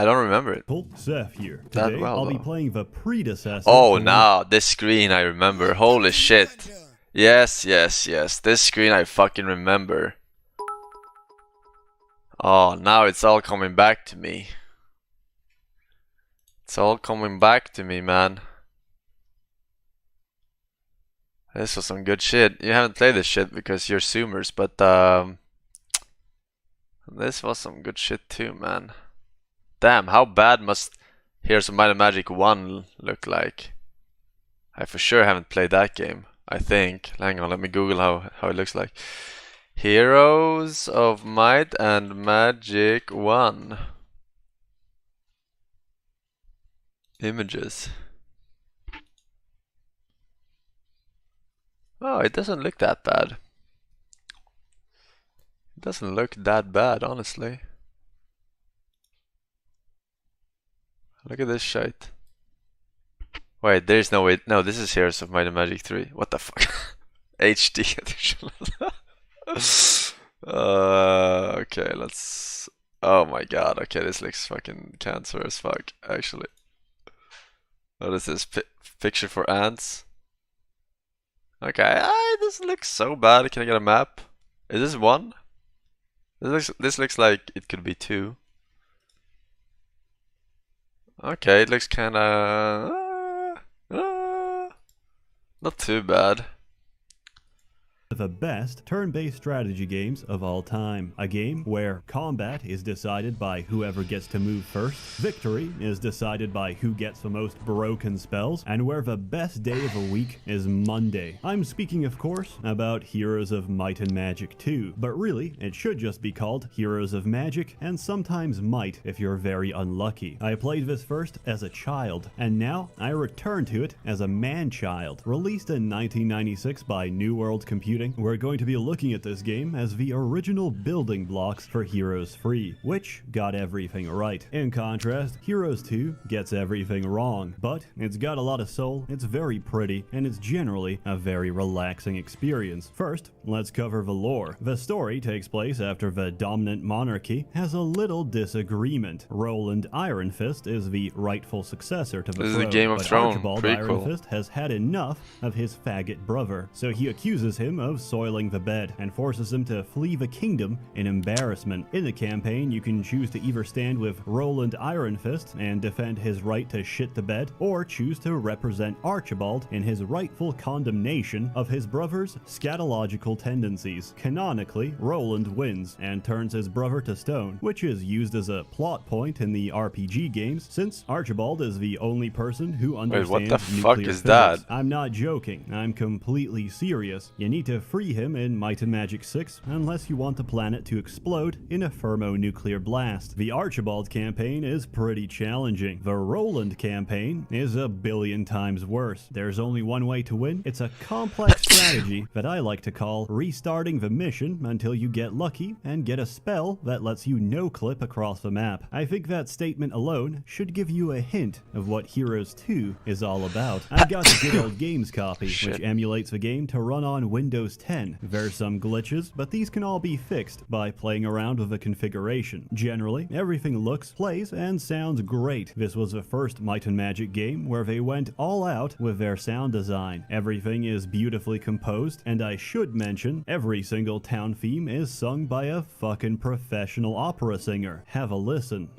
I don't remember it Seth here. that Today, well, I'll be though. playing the predecessor. Oh, now this screen I remember. Holy shit. Yes. This screen I fucking remember. Oh, now it's all coming back to me. It's all coming back to me, man. This was some good shit. You haven't played this shit because you're Zoomers, but this was some good shit too, man. Damn, how bad must Heroes of Might and Magic 1 look like? I for sure haven't played that game, I think. Hang on, let me Google how it looks like. Heroes of Might and Magic 1. Images. Oh, it doesn't look that bad. It doesn't look that bad, honestly. Look at this shite. Wait, there's no way. No, this is Heroes of Might and Magic 3. What the fuck? HD edition. Okay, let's. Oh my god. Okay, this looks fucking cancer as fuck, actually. What is this? Picture for ants? Okay, it doesn't look so bad. Can I get a map? Is this one? This looks like it could be two. Okay, it looks kinda not too bad. The best turn-based strategy games of all time. A game where combat is decided by whoever gets to move first, victory is decided by who gets the most broken spells, and where the best day of the week is Monday. I'm speaking, of course, about Heroes of Might and Magic 2, but really, it should just be called Heroes of Magic, and sometimes Might if you're very unlucky. I played this first as a child, and now I return to it as a man-child. Released in 1996 by New World Computing, we're going to be looking at this game as the original building blocks for Heroes 3, which got everything right. In contrast, Heroes 2 gets everything wrong, but it's got a lot of soul, it's very pretty, and it's generally a very relaxing experience. First, let's cover the lore. The story takes place after the dominant monarchy has a little disagreement. Roland Iron Fist is the rightful successor to the This throne, is a Game of but Thrones Archibald prequel. Iron Fist has had enough of his faggot brother, so he accuses him of soiling the bed and forces him to flee the kingdom in embarrassment. In the campaign, you can choose to either stand with Roland Iron Fist and defend his right to shit the bed, or choose to represent Archibald in his rightful condemnation of his brother's scatological tendencies. Canonically, Roland wins and turns his brother to stone, which is used as a plot point in the RPG games since Archibald is the only person who understands what the nuclear fuck is physics. that? I'm not joking. I'm completely serious. You need to free him in Might and Magic 6 unless you want the planet to explode in a thermonuclear blast. The Archibald campaign is pretty challenging. The Roland campaign is a billion times worse. There's only one way to win. It's a complex strategy that I like to call restarting the mission until you get lucky and get a spell that lets you no-clip across the map. I think that statement alone should give you a hint of what Heroes 2 is all about. I got the good old games copy, which emulates the game to run on Windows 10. There's some glitches, but these can all be fixed by playing around with the configuration. Generally, everything looks, plays, and sounds great. This was the first Might and Magic game where they went all out with their sound design. Everything is beautifully composed, and I should mention, every single town theme is sung by a fucking professional opera singer. Have a listen.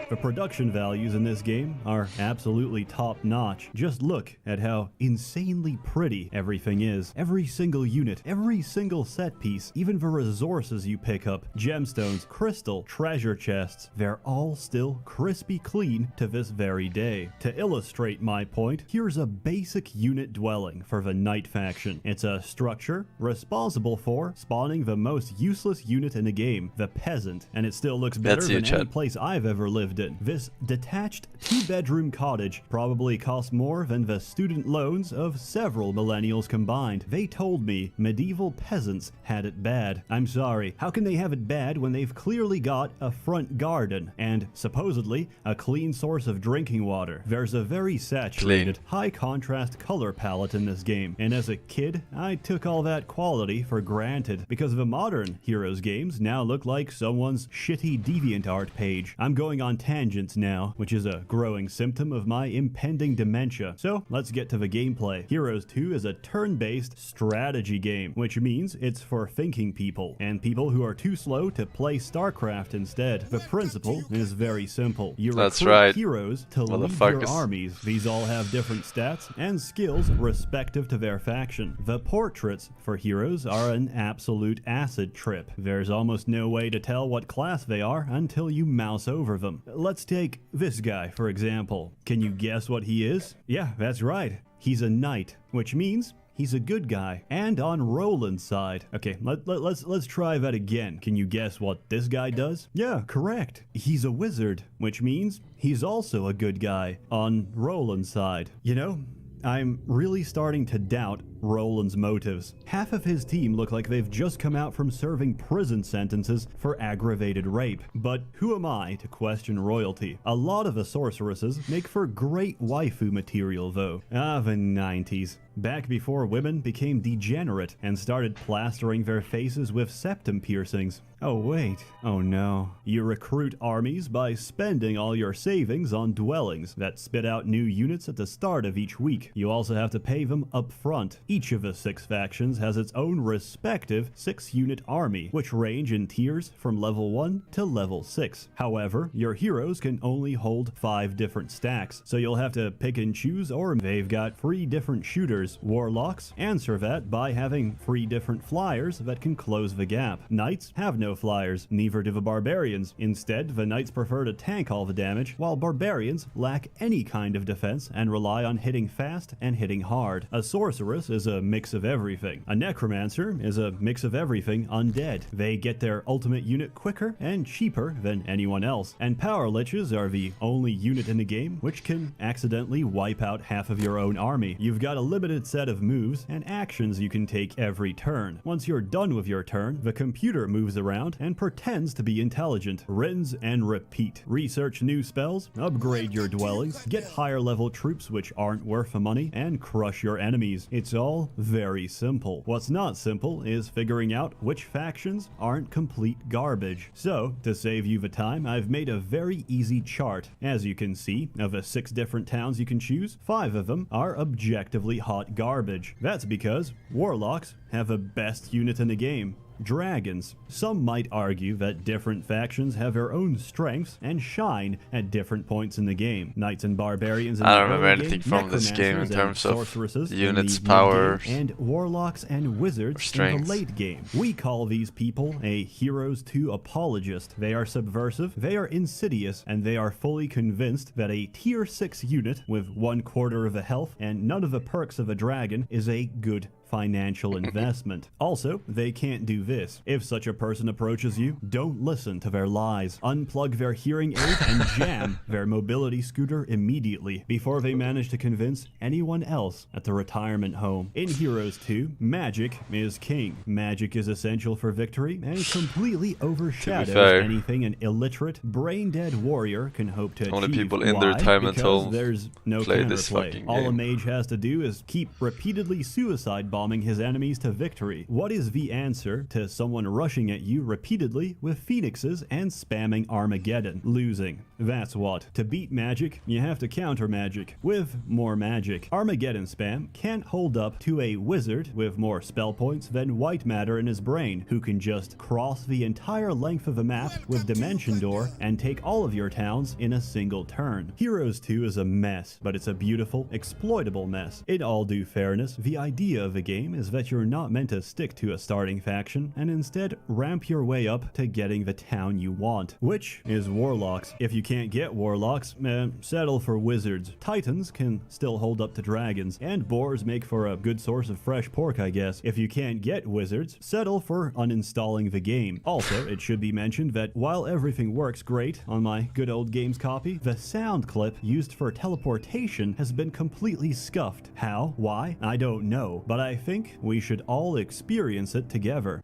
The production values in this game are absolutely top-notch. Just look at how insanely pretty everything is. Every single unit, every single set piece, even the resources you pick up, gemstones, crystal, treasure chests, they're all still crispy clean to this very day. To illustrate my point, here's a basic unit dwelling for the Knight faction. It's a structure responsible for spawning the most useless unit in the game, the peasant, and it still looks better than any place I've ever lived lived in. This detached 2-bedroom cottage probably cost more than the student loans of several millennials combined. They told me medieval peasants had it bad. I'm sorry, how can they have it bad when they've clearly got a front garden and, supposedly, a clean source of drinking water? There's a very saturated, high-contrast color palette in this game, and as a kid, I took all that quality for granted, because the modern Heroes games now look like someone's shitty DeviantArt page. I'm going on tangents now, which is a growing symptom of my impending dementia. So, let's get to the gameplay. Heroes 2 is a turn-based strategy game, which means it's for thinking people, and people who are too slow to play StarCraft instead. The principle is very simple. You recruit heroes to lead your armies. These all have different stats and skills respective to their faction. The portraits for heroes are an absolute acid trip. There's almost no way to tell what class they are until you mouse over them. Let's take this guy, for example. Can you guess what he is? Yeah, that's right. He's a knight, which means he's a good guy, and on Roland's side. Okay, let's try that again. Can you guess what this guy does? Yeah, correct. He's a wizard, which means he's also a good guy on Roland's side. You know, I'm really starting to doubt Roland's motives. Half of his team look like they've just come out from serving prison sentences for aggravated rape. But who am I to question royalty? A lot of the sorceresses make for great waifu material though. Ah, the 90s. Back before women became degenerate and started plastering their faces with septum piercings. Oh wait, oh no. You recruit armies by spending all your savings on dwellings that spit out new units at the start of each week. You also have to pay them up front. Each of the 6 factions has its own respective 6-unit army, which range in tiers from level 1 to level 6. However, your heroes can only hold 5 different stacks, so you'll have to pick and choose, or they've got 3 different shooters. Warlocks answer that by having 3 different flyers that can close the gap. Knights have no flyers, neither do the barbarians. Instead, the knights prefer to tank all the damage, while barbarians lack any kind of defense and rely on hitting fast and hitting hard. A sorceress is a mix of everything. A necromancer is a mix of everything undead. They get their ultimate unit quicker and cheaper than anyone else. And power liches are the only unit in the game which can accidentally wipe out half of your own army. You've got a limited set of moves and actions you can take every turn. Once you're done with your turn, the computer moves around and pretends to be intelligent. Rinse and repeat. Research new spells, upgrade your dwellings, get higher level troops which aren't worth the money, and crush your enemies. It's all very simple. What's not simple is figuring out which factions aren't complete garbage. So, to save you the time, I've made a very easy chart. As you can see, of the 6 different towns you can choose, 5 of them are objectively hot garbage. That's because warlocks have the best unit in the game. Dragons. Some might argue that different factions have their own strengths and shine at different points in the game. Knights and barbarians in I the don't remember early anything game, from this game in terms of sorceresses units, in the power, mid-game, and warlocks and wizards in the late game. We call these people a Heroes 2 apologist. They are subversive, they are insidious, and they are fully convinced that a tier 6 unit with 1/4 of the health and none of the perks of a dragon is a good financial investment. Also, they can't do this. If such a person approaches you, don't listen to their lies. Unplug their hearing aid and jam their mobility scooter immediately before they manage to convince anyone else at the retirement home. In Heroes 2, magic is king. Magic is essential for victory and completely overshadows anything an illiterate, brain-dead warrior can hope to achieve. Only people in their retirement home there's no play this counterplay. fucking All a game. mage has to do is keep repeatedly suicide bombing his enemies to victory. What is the answer to someone rushing at you repeatedly with phoenixes and spamming Armageddon? Losing. That's what. To beat magic, you have to counter magic with more magic. Armageddon spam can't hold up to a wizard with more spell points than white matter in his brain, who can just cross the entire length of the map with Dimension Door and take all of your towns in a single turn. Heroes 2 is a mess, but it's a beautiful, exploitable mess. In all due fairness, the idea of the game is that you're not meant to stick to a starting faction. position and instead ramp your way up to getting the town you want, which is warlocks. If you can't get warlocks, settle for wizards. Titans can still hold up to dragons, and boars make for a good source of fresh pork, I guess. If you can't get wizards, settle for uninstalling the game. Also, it should be mentioned that while everything works great on my good old games copy, the sound clip used for teleportation has been completely scuffed. How? Why? I don't know, but I think we should all experience it together.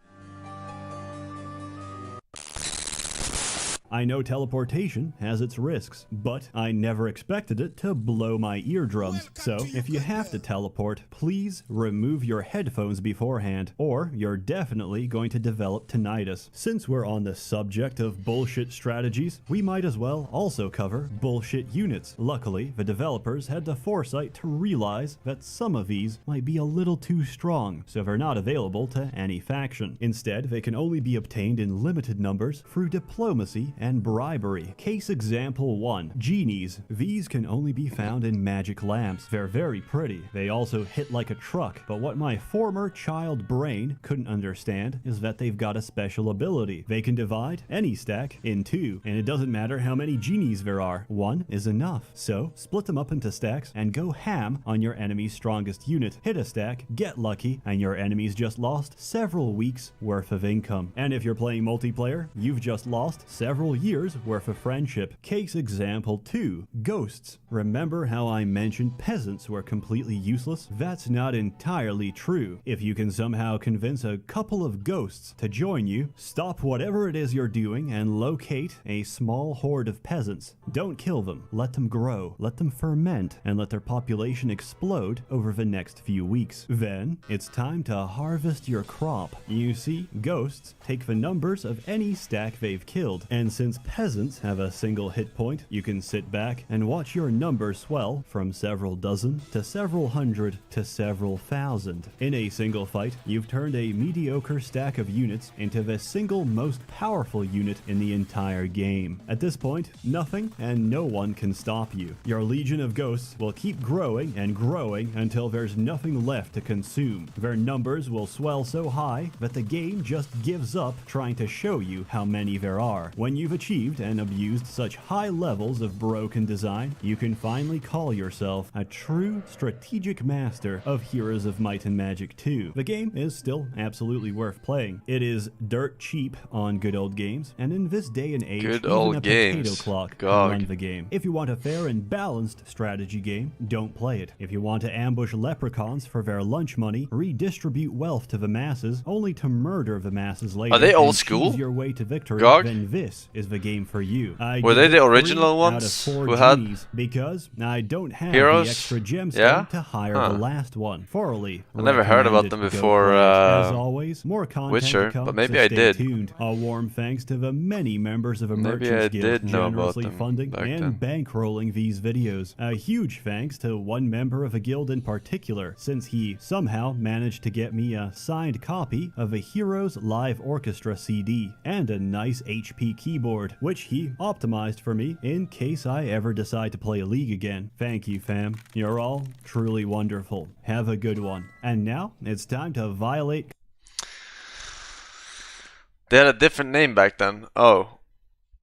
I know teleportation has its risks, but I never expected it to blow my eardrums. So if you have to teleport, please remove your headphones beforehand, or you're definitely going to develop tinnitus. Since we're on the subject of bullshit strategies, we might as well also cover bullshit units. Luckily, the developers had the foresight to realize that some of these might be a little too strong, so they're not available to any faction. Instead, they can only be obtained in limited numbers through diplomacy and bribery. Case example 1. Genies. These can only be found in magic lamps. They're very pretty. They also hit like a truck, but what my former child brain couldn't understand is that they've got a special ability. They can divide any stack in two, and it doesn't matter how many genies there are. One is enough. So split them up into stacks and go ham on your enemy's strongest unit. Hit a stack, get lucky, and your enemy's just lost several weeks worth of income. And if you're playing multiplayer, you've just lost several years worth of friendship. Case example 2. Ghosts. Remember how I mentioned peasants were completely useless? That's not entirely true. If you can somehow convince a couple of ghosts to join you, stop whatever it is you're doing and locate a small horde of peasants. Don't kill them. Let them grow. Let them ferment and let their population explode over the next few weeks. Then it's time to harvest your crop. You see, ghosts take the numbers of any stack they've killed, and since peasants have a single hit point, you can sit back and watch your numbers swell from several dozen to several hundred to several thousand. In a single fight, you've turned a mediocre stack of units into the single most powerful unit in the entire game. At this point, nothing and no one can stop you. Your legion of ghosts will keep growing and growing until there's nothing left to consume. Their numbers will swell so high that the game just gives up trying to show you how many there are. When you've achieved and abused such high levels of broken design, you can finally call yourself a true strategic master of Heroes of Might and Magic 2. The game is still absolutely worth playing. It is dirt cheap on good old games, and in this day and age, Good even old a games. potato clock can Gog. run the game. If you want a fair and balanced strategy game, don't play it. If you want to ambush leprechauns for their lunch money, redistribute wealth to the masses, only to murder the masses later, Are they old and school? choose your way to victory, Gog? then this is the game for you. I Were give they the it 3 original out ones of 4 who had genies because I don't have heroes? the extra gemstone Yeah? to hire Huh. the last one. Thoroughly I never heard about recommended. them Go before, play it. As always, more content Witcher, to come, but maybe so I stay did. tuned. A warm thanks to the many members of a Maybe Merchants I Guild did know about generously them funding back and bankrolling these videos. A huge thanks to one member of the guild in particular, since he somehow managed to get me a signed copy of a Heroes Live Orchestra CD and a nice HP keyboard, which he optimized for me in case I ever decide to play a league again. Thank you, fam. You're all truly wonderful. Have a good one. And now it's time to violate. They had a different name back then. Oh.